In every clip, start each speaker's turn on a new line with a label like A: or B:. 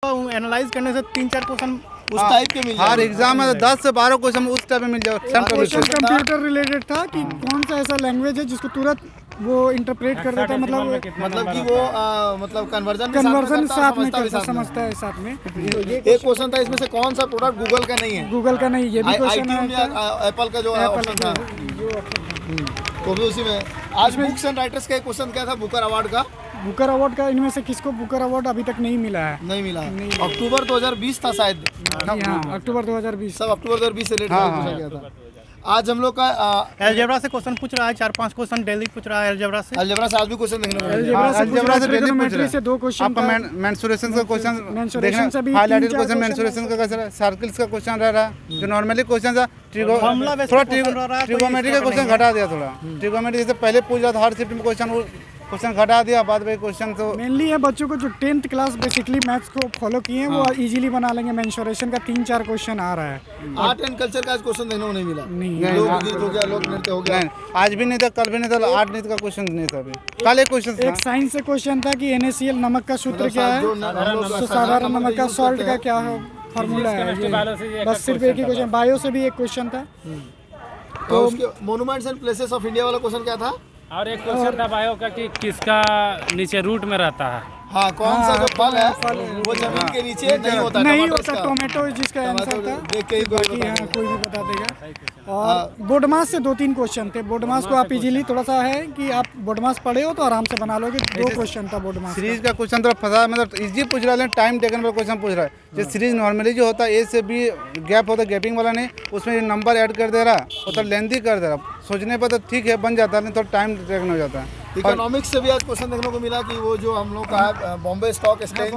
A: उसका एनालाइज करने से 3-4 क्वेश्चन
B: उस टाइप के मिल
C: हर एग्जाम में 10 से 12 क्वेश्चन उस टाइप में मिल जाएगा।
D: क्वेश्चन कंप्यूटर रिलेटेड था कि कौन सा ऐसा लैंग्वेज है जिसको तुरंत वो इंटरप्रेट कर देता है,
B: मतलब कि वो मतलब कन्वर्जन
D: साथ में कैसे समझता है साथ में।
B: एक क्वेश्चन था इसमें से कौन सा प्रोडक्ट गूगल का नहीं है,
D: गूगल का नहीं, ये भी क्वेश्चन
B: है एप्पल का जो ऑप्शन था तो भी उसी में। आज बुक्स एंड राइटर्स का एक क्वेश्चन क्या था बुकर अवार्ड का।
D: बुकर अवार्ड का इनमें से किसको बुकर अवार्ड अभी तक नहीं मिला है?
B: नहीं मिला है। अक्टूबर 2020 था शायद।
D: हाँ, अक्टूबर 2020
B: सब अक्टूबर 2020 से रिलेटेड पूछा गया था। आज हम लोग का
A: अलजेब्रा से क्वेश्चन पूछ रहा है, 4-5 क्वेश्चन डेली पूछ रहा है अलजेब्रा से।
B: अलजेब्रा से आज भी क्वेश्चन देखने को मिला।
D: अलजेब्रा से डेली पूछ रहा है। से 2 क्वेश्चन
C: आपका मेंसुरेशन का क्वेश्चन देखना, हाइलाइटेड क्वेश्चन मेंसुरेशन का कैसा, सर्कल्स का क्वेश्चन रह रहा है जो नॉर्मली क्वेश्चन था। थोड़ा ट्रिगोमेट्री का क्वेश्चन घटा दिया, थोड़ा ट्रिगोमेट्री जैसे पहले पूछ रहा था हर शिफ्ट में क्वेश्चन घटा दिया, बाद में क्वेश्चन तो
D: मेनली है बच्चों को जो 10th क्लास बेसिकली मैथ्स को फॉलो किए हैं वो इजीली बना लेंगे। मेंसुरेशन का 3-4 क्वेश्चन आ रहा है।
B: आर्ट एंड कल्चर का आज क्वेश्चन देखने को नहीं मिला।
D: नहीं,
B: लोक नृत्य हो गया,
C: आज भी नहीं था, कल भी नहीं था। आर्ट नृत्य का क्वेश्चन नहीं था, अभी कल एक क्वेश्चन था।
D: एक साइंस से क्वेश्चन था कि NaCl नमक का सूत्र क्या है, साधारण नमक का सॉल्ट का क्या फार्मूला है। बस सिर्फ एक ही क्वेश्चन। बायो से भी एक क्वेश्चन था।
B: तो उसके monuments and places of India वाला क्वेश्चन क्या था।
E: और एक क्वेश्चन था बायो का कि किसका नीचे रूट में रहता है।
B: हाँ, कौन सा जो फल है वो जमीन के नीचे नहीं होता।
D: टोमेटो जिसका आंसर था। बाकी हाँ कोई भी बता देगा। और बोर्डमास से 2-3 क्वेश्चन थे। बोर्डमास को आप इजीली थोड़ा सा है कि आप बोर्डमास पढ़े हो तो आराम से बना लोगे। 2 क्वेश्चन था बोर्डमास
C: सीरीज का क्वेश्चन थोड़ा फंसा, मतलब इजी पूछ रहा है, टाइम टेकन वाला क्वेश्चन पूछ रहा है। जैसे सीरीज नॉर्मली जो होता है ए से बी गैप होता है, गैपिंग वाला नहीं, उसमें नंबर ऐड कर दे रहा है तो लेंथी कर दे रहा। सोचने पर तो ठीक है बन जाता है, नहीं थोड़ा टाइम टेकन हो जाता है।
B: इकोनॉमिक्स से भी आज क्वेश्चन देखने को मिला कि वो जो हम लोग का है बॉम्बे स्टॉक एक्सचेंज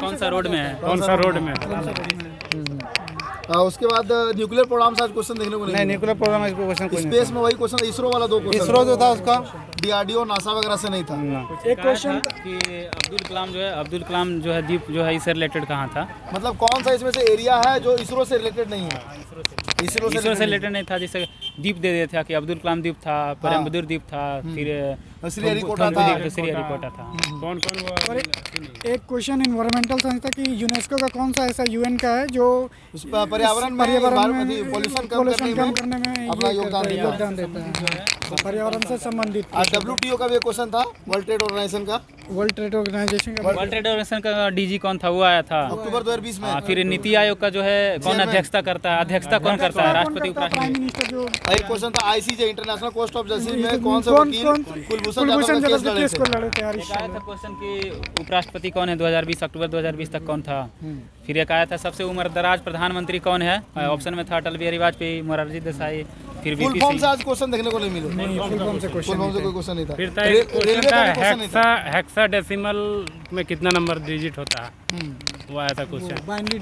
E: कौन सा रोड में है, कौन सा रोड में है।
B: उसके बाद न्यूक्लियर प्रोग्राम से आज क्वेश्चन देखने को
C: नहीं, न्यूक्लियर प्रोग्राम क्वेश्चन
B: स्पेस में वही क्वेश्चन इसरो वाला 2 क्वेश्चन।
C: इसरो जो था उसका
B: DRDO नासा वगैरह से नहीं था।
D: एक क्वेश्चन
E: कि अब्दुल कलाम जो है द्वीप जो है इससे रिलेटेड कहाँ था,
B: मतलब कौन सा इसमें से एरिया है जो इसरो से रिलेटेड नहीं है।
E: इसरो से रिलेटेड नहीं था। जैसे द्वीप दे दिया था कि अब्दुल कलाम द्वीप था, परमबदूर द्वीप था, फिर
B: श्रीहरिकोटा
E: था।
D: कौन वो एक क्वेश्चन इन्वायरमेंटल साइंस था कि यूनेस्को का कौन सा ऐसा UN का है जो
B: पर्यावरण में पोल्यूशन कम करने में
D: अपना योगदान देता है, पर्यावरण से संबंधित।
B: WTO का भी क्वेश्चन था, वर्ल्ड ट्रेड ऑर्गेनाइजेशन
E: का DG कौन था, वो आया था
B: अक्टूबर 2020 में।
E: फिर नीति आयोग का जो है कौन अध्यक्षता करता है, अध्यक्षता कौन करता है, राष्ट्रपति
D: प्राइम मिनिस्टर। जो
B: एक क्वेश्चन था ICJ international court of justice में कौन से वकील कुलभूषण जाधव केस को लड़े थे।
E: आया था क्वेश्चन कि उपराष्ट्रपति कौन है 2020 अक्टूबर 2020 तक कौन था। फिर एक आया था सबसे उम्रदराज प्रधानमंत्री कौन है, ऑप्शन में था अटल बिहारी वाजपेयी, मोरारजी देसाई, फिर
B: फुल फॉर्म से आज क्वेश्चन देखने को नहीं मिले।
D: फुल फॉर्म से
B: कोई क्वेश्चन नहीं था।
E: फिर रेलवे का हेक्साडेसिमल में कितना नंबर डिजिट होता है, वो आया था क्वेश्चन। Binary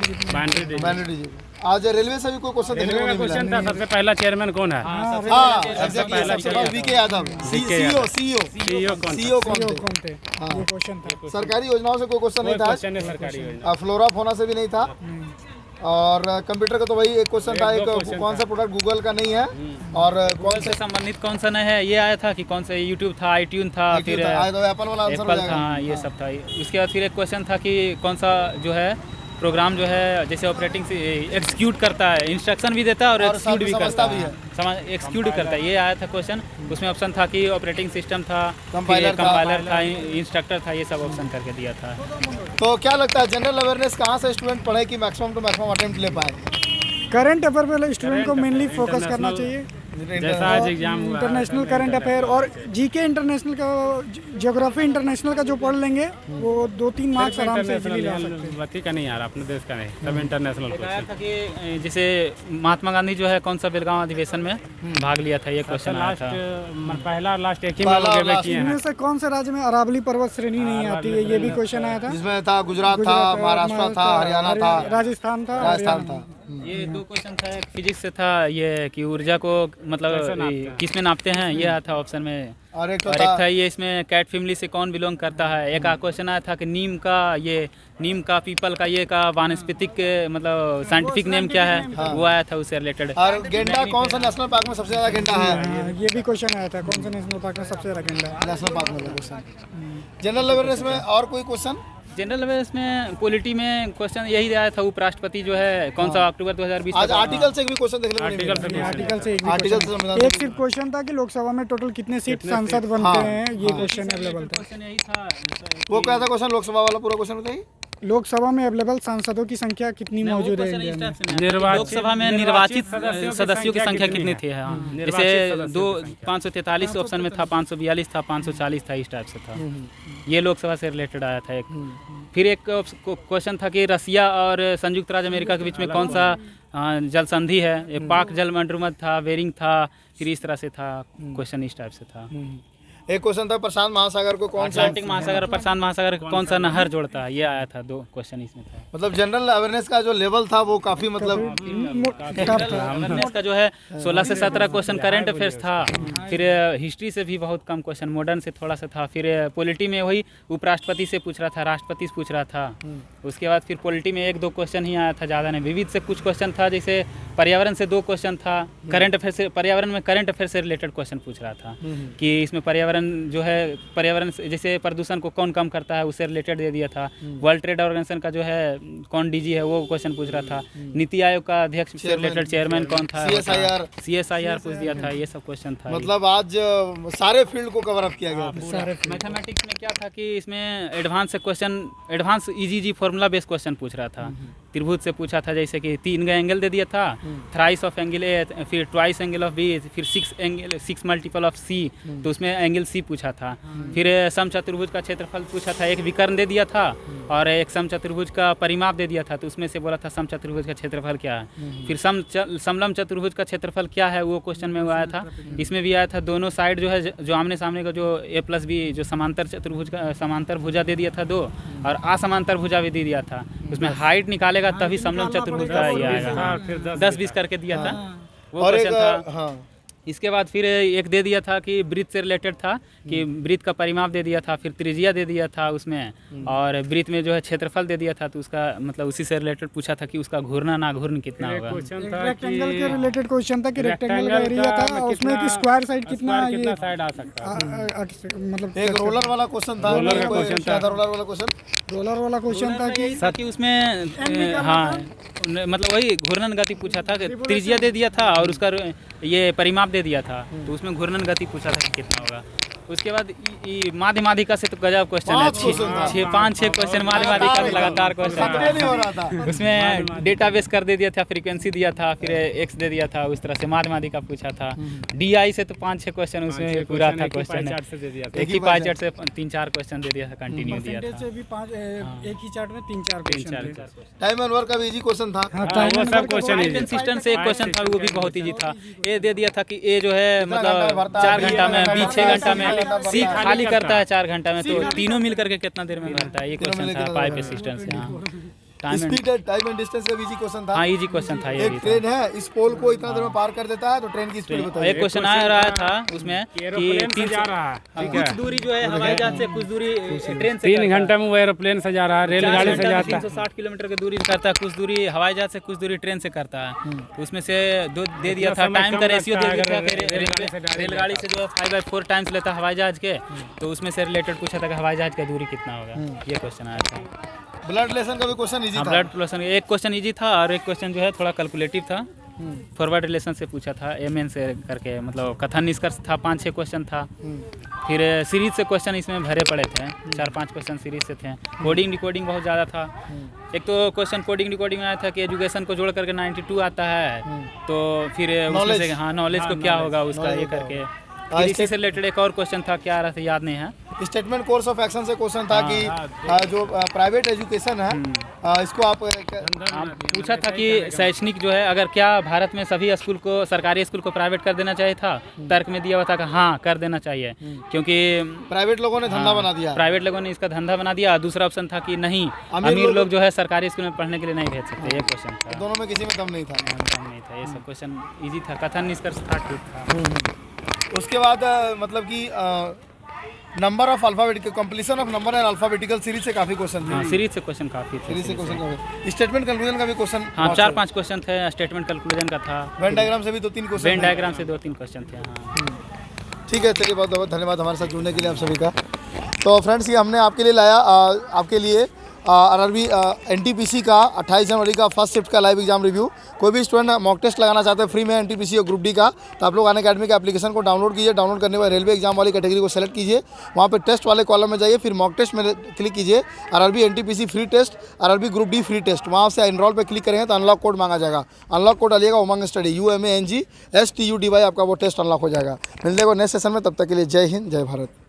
E: digit.
B: आज रेलवे से भी कोई क्वेश्चन देखने को नहीं मिला।
E: क्वेश्चन था सबसे पहला चेयरमैन कौन है।
B: VK यादव। CEO कौन थे।
D: ये क्वेश्चन था।
B: सरकारी योजनाओं से कोई क्वेश्चन नहीं था।
E: सरकारी योजना।
B: फ्लोरा फोना से भी नहीं था। और कंप्यूटर का तो वही एक क्वेश्चन था, एक कौन सा प्रोडक्ट गूगल का नहीं है और कौन से
E: संबंधित कौन सा नहीं है, ये आया था कि कौन सा यूट्यूब था, iTunes था, फिर
B: एप्पल वाला आंसर हो जाएगा।
E: हाँ, ये सब था। उसके बाद फिर एक क्वेश्चन था कि कौन सा जो है प्रोग्राम जो है जैसे ऑपरेटिंग से एक्सिक्यूट करता है, इंस्ट्रक्शन भी देता है और एक्सिक्यूट भी करता है, एक्सिक्यूट करता है। ये आया था क्वेश्चन। उसमें ऑप्शन था कि ऑपरेटिंग सिस्टम था, कंपाइलर था, इंस्ट्रक्टर था, ये सब ऑप्शन करके दिया था।
B: तो क्या लगता है जनरल अवेयरनेस कहाँ से स्टूडेंट पढ़े कि मैक्सिमम टू मैक्सिमम अटेम्प्ट ले पाए।
D: करंट अफेयर पे स्टूडेंट को मेनली फोकस करना चाहिए।
E: जैसा आज एग्जाम हुआ,
D: इंटरनेशनल करंट अफेयर और GK इंटरनेशनल का, ज्योग्राफी इंटरनेशनल का जो पढ़ लेंगे वो 2-3 मार्क्स आराम से इजीली ला सकते हैं।
E: बाकी का नहीं यार, अपने देश का नहीं, सब इंटरनेशनल क्वेश्चन था कि जैसे महात्मा गांधी जो है कौन सा बेलगांव अधिवेशन में भाग लिया था, ये क्वेश्चन आया था। पहला लास्ट एक ही में
D: इनमें से कौन से राज्य में अरावली पर्वत श्रेणी नहीं आती है, ये भी क्वेश्चन आया था।
B: जिसमें था गुजरात था, महाराष्ट्र था, हरियाणा था,
D: राजस्थान था।
E: ये 2 क्वेश्चन था। एक फिजिक्स से था ये कि ऊर्जा को मतलब किस में नापते हैं, ये आया था ऑप्शन में।
B: और एक
E: था ये इसमें कैट फैमिली से कौन बिलोंग करता है। एक क्वेश्चन आया था कि नीम का पीपल का ये का वानस्पतिक मतलब साइंटिफिक नेम क्या है, वो आया था उससे रिलेटेड।
B: और गेंडा कौन सा नेशनल पार्क में सबसे ज्यादा गेंडा है,
D: ये भी क्वेश्चन आया था, कौन सा नेशनल पार्क में सबसे ज्यादा गेंडा है।
B: नेशनल पार्क में क्वेश्चन। जनरल अवेयरनेस में और कोई क्वेश्चन
E: जनरल अवेयरनेस में पॉलिटी में क्वेश्चन यही आया था, उपराष्ट्रपति जो है कौन सा अक्टूबर 2020
B: आज आर्टिकल से भी क्वेश्चन देखने को नहीं मिला।
D: आर्टिकल से
B: आर्टिकल से संविधान
D: एक सिर्फ क्वेश्चन था कि लोकसभा में टोटल कितने सीट सांसद बनते हैं, ये क्वेश्चन अवेलेबल था।
E: क्वेश्चन यही था।
B: वो क्या था क्वेश्चन, लोकसभा वाला पूरा क्वेश्चन बताइए।
D: लोकसभा में अवेलेबल सांसदों की संख्या कितनी मौजूद है इंडिया में?
E: लोकसभा में निर्वाचित सदस्यों की संख्या कितनी थी? हाँ, जैसे 543 ऑप्शन में था, 542 था, 540 था, इस टाइप से था। ये लोकसभा से रिलेटेड आया था एक। फिर एक क्वेश्चन था कि रसिया और संयुक्त राज्य अमेरिका के बीच में कौन सा जल संधि है? ये पाक जल मंडरुमद था, बेरिंग था, फिर इस तरह से था क्वेश्चन, इस टाइप से था।
B: एक क्वेश्चन था प्रशांत महासागर को कौन सा,
E: अटलांटिक महासागर और प्रशांत महासागर को कौन सा नहर जोड़ता है? ये आया था, 2 क्वेश्चन इसमें था।
B: मतलब जनरल अवेयरनेस का जो लेवल था वो काफी मतलब
E: अवेयरनेस का जो है 16 से 17 क्वेश्चन करंट अफेयर्स था। फिर हिस्ट्री से भी बहुत कम क्वेश्चन, मॉडर्न से थोड़ा सा था। फिर पॉलिटी में वही उपराष्ट्रपति से पूछ रहा था, राष्ट्रपति से पूछ रहा था। उसके बाद फिर पॉलिटी में 1-2 क्वेश्चन ही आया था, ज़्यादा नहीं। विविध से कुछ क्वेश्चन था, जैसे पर्यावरण से 2 क्वेश्चन था। करंट अफेयर से, पर्यावरण में करंट अफेयर से रिलेटेड क्वेश्चन पूछ रहा था कि इसमें पर्यावरण जो है, पर्यावरण जैसे प्रदूषण को कौन कम करता है, उससे रिलेटेड दे दिया था। वर्ल्ड ट्रेड ऑर्गेनाइजेशन का जो है कौन डीजी है, वो क्वेश्चन पूछ रहा था। नीति आयोग का अध्यक्ष से रिलेटेड चेयरमैन कौन था, CSIR पूछ दिया था। ये सब क्वेश्चन था।
B: मतलब आज सारे फील्ड को कवर अप किया गया था।
E: मैथमेटिक्स में क्या था कि इसमें advance question, advance easy formula based question पूछ रहा था। त्रिभुज से पूछा था, जैसे कि 3 का एंगल दे दिया था, थ्राइस ऑफ एंगल ए, फिर ट्वाइस एंगल ऑफ बी, फिर 6 मल्टीपल ऑफ सी, तो उसमें एंगल सी पूछा था। फिर समचतुर्भुज का क्षेत्रफल पूछा था, एक विकर्ण दे दिया था और एक समचतुर्भुज का परिमाप दे दिया था, तो उसमें से बोला था समचतुर्भुज का क्षेत्रफल क्या है। फिर समलंब चतुर्भुज का क्षेत्रफल क्या है, वो क्वेश्चन में वो आया था। इसमें भी आया था, दोनों साइड जो है, जो आमने सामने का जो A+B, जो समांतर चतुर्भुज का समांतर भुजा दे दिया था 2, और असमांतर भुजा भी दे दिया था। उसमें हाइट निकालेगा तभी समलंब चतुर्भुज का ये आएगा। 10-20 करके दिया था वो क्वेश्चन था। इसके बाद फिर एक दे दिया था कि वृत्त से रिलेटेड था, कि वृत्त का परिमाप दे दिया था, फिर त्रिज्या दे दिया था उसमें, और वृत्त में जो है क्षेत्रफल दे दिया था, तो उसका मतलब उसी से रिलेटेड पूछा था कि उसका घूरना ना घूर्न कितना होगा।
D: रेक्टेंगल के रिलेटेड क्वेश्चन था कि रेक्टेंगल का एरिया था, उसमें कि स्क्वायर साइड कितना
C: साइड आ सकता है।
D: मतलब
B: एक रोलर वाला क्वेश्चन था, रोलर वाला क्वेश्चन
D: था
E: कि उसमें हाँ, मतलब वही घूर्णन गति पूछा था, त्रिज्या दे दिया था और उसका ये परिमाप दे दिया था, तो उसमें घूर्णन गति पूछा था कि कितना होगा। उसके बाद माध्यमाधिका से तो गजब क्वेश्चन है, 5-6 क्वेश्चन माध्यमाधिका से लगातार क्वेश्चन। उसमें डेटाबेस कर दे दिया था, फ्रीक्वेंसी दिया था, फिर एक्स दे दिया था, उस तरह से माध्यमाधिका पूछा था। DI से तो 5-6 क्वेश्चन उसमें पूरा था क्वेश्चन, एक ही पाई चार्ट से 3-4 क्वेश्चन दे दिया था, कंटिन्यू दिया था।
D: एक ही चार्ट में 3-4 क्वेश्चन।
B: टाइम एंड वर्क का भी इजी क्वेश्चन था।
E: कंसिस्टेंट से एक क्वेश्चन था, वो भी बहुत इजी था। ए दे दिया था कि ए जो है मतलब 4 घंटा में, B 6 घंटा में, सी खाली करता है 4 घंटा में, तो तीनों मिल करके कितना देर में भरता है, ये क्वेश्चन था। पाइप असिस्टेंट से हाँ,
B: स्पीड टाइम एंड डिस्टेंस का इजी क्वेश्चन था।
E: हाँ, इजी क्वेश्चन था। ये
B: एक ट्रेन है, इस पोल को इतना देर में पार कर देता है, तो ट्रेन की स्पीड बताइए।
E: एक क्वेश्चन आ रहा था उसमें कि कुछ दूरी जो है हवाई जहाज से, कुछ दूरी ट्रेन से,
C: 3 घंटे में वो एरोप्लेन से जा रहा है, रेलगाड़ी से जाता है।
E: 360 किलोमीटर की दूरी करता है, कुछ दूरी हवाई जहाज से, कुछ दूरी ट्रेन से करता है। उसमें से 2 दे दिया था, टाइम का रेशियो दे दिया था। रेलगाड़ी से जो है 5/4 टाइम्स लेता है हवाई जहाज के, तो उसमें से रिलेटेड पूछा था कि हवाई जहाज की दूरी कितना होगा। ये क्वेश्चन आया था।
B: ब्लड रिलेशन का भी क्वेश्चन इजी था।
E: ब्लड रिलेशन एक क्वेश्चन इजी था, और एक क्वेश्चन जो है थोड़ा कैलकुलेटिव था। फॉरवर्ड रिलेशन से पूछा था, MN से करके, मतलब कथन निष्कर्ष था, 5-6 क्वेश्चन था। फिर सीरीज से क्वेश्चन इसमें भरे पड़े थे, 4-5 क्वेश्चन सीरीज से थे। कोडिंग डिकोडिंग बहुत ज़्यादा था। एक तो क्वेश्चन कोडिंग डिकोडिंग में आया था कि एजुकेशन को जोड़ करके 92 आता है, तो फिर उसमें से हाँ, नॉलेज को क्या होगा उसका, ये करके। इसी से रिलेटेड एक और क्वेश्चन था, क्या आ रहा था याद नहीं है।
B: स्टेटमेंट कोर्स ऑफ एक्शन से क्वेश्चन था कि जो प्राइवेट एजुकेशन है, इसको आप
E: पूछा था कि शैक्षणिक जो है, अगर क्या भारत में सभी स्कूल को, सरकारी स्कूल को प्राइवेट कर देना चाहिए था। तर्क में दिया हुआ था कि हाँ, कर देना चाहिए, क्योंकि
B: प्राइवेट लोगों ने धंधा बना दिया।
E: प्राइवेट लोगों ने इसका धंधा बना दिया। दूसरा ऑप्शन था कि नहीं, अमीर लोग जो है सरकारी स्कूल में पढ़ने के लिए नहीं भेज सकते। ये क्वेश्चन था।
B: दोनों में किसी में दम नहीं था।
E: दम नहीं था। ये सब क्वेश्चन इजी था। कथन निष्कर्ष था, ठीक था।
B: उसके बाद मतलब कि number of alphabetical, completion of number and alphabetical series से काफी क्वेश्चन थे।
E: सीरीज से क्वेश्चन काफी थे।
B: सीरीज से क्वेश्चन काफी। स्टेटमेंट कंक्लूजन का भी क्वेश्चन,
E: हाँ, 4-5 क्वेश्चन थे। स्टेटमेंट कंक्लूजन का था।
B: वेन डायग्राम से भी 2-3 क्वेश्चन।
E: वेन डायग्राम से 2-3 क्वेश्चन थे। हाँ,
B: ठीक है, चलिए, बहुत बहुत धन्यवाद हमारे साथ जुड़ने के लिए आप सभी का। तो फ्रेंड्स, ये हमने आपके लिए लाया, आपके लिए आरआरबी एनटीपीसी का 28 जनवरी का फर्स्ट शिफ्ट का लाइव एग्जाम रिव्यू। कोई भी स्टूडेंट मॉक टेस्ट लगाना चाहते हैं फ्री में एनटीपीसी और ग्रुप डी का, तो आप लोग अन अकेडमी के एप्लीकेशन को डाउनलोड कीजिए। डाउनलोड करने के बाद रेलवे एग्जाम वाली कैटेगरी को सेलेक्ट कीजिए, वहाँ पे टेस्ट वाले कॉलम में जाइए, फिर मॉक टेस्ट में क्लिक कीजिए। RRB NTPC free test, RRB group D free test, वहाँ से एनरोल पे क्लिक करेंगे तो अनलॉक कोड मांगा जाएगा। अनलॉक कोड डालिएगा उमंग स्टडी UMANG STUDY, आपका वो टेस्ट अनलॉक हो जाएगा। मिलने को नेक्स्ट सेशन में, तब तक के लिए जय हिंद जय भारत।